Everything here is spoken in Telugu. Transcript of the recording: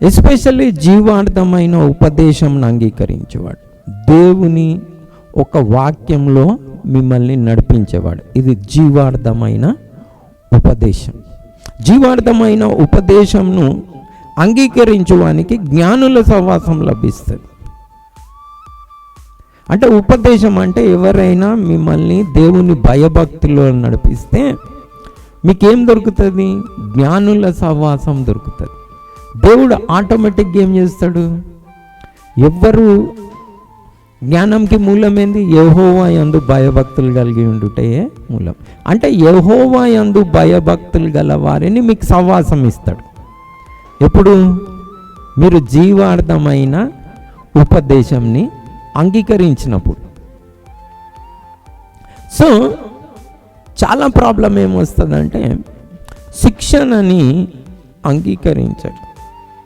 ఎస్పెషల్లీ జీవార్థమైన ఉపదేశం అంగీకరించేవాడు, దేవుని ఒక వాక్యంలో మిమ్మల్ని నడిపించేవాడు. ఇది జీవార్థమైన ఉపదేశం. జీవార్థమైన ఉపదేశంను అంగీకరించడానికి జ్ఞానుల సహవాసం లభిస్తుంది. అంటే ఉపదేశం అంటే ఎవరైనా మిమ్మల్ని దేవుని భయభక్తిలో నడిపిస్తే మీకేం దొరుకుతుంది? జ్ఞానుల సహవాసం దొరుకుతుంది. దేవుడు ఆటోమేటిక్గా ఏం చేస్తాడు? ఎవ్వరు జ్ఞానంకి మూలమేంది? యెహోవా యందు భయభక్తులు కలిగి ఉండుటే మూలం. అంటే యెహోవా యందు భయభక్తులు గల వారిని మీకు సహవాసం ఇస్తాడు. ఎప్పుడు? మీరు జీవార్థమైన ఉపదేశంని అంగీకరించినప్పుడు. సో చాలా ప్రాబ్లం ఏమొస్తుందంటే శిక్షణని అంగీకరించడు.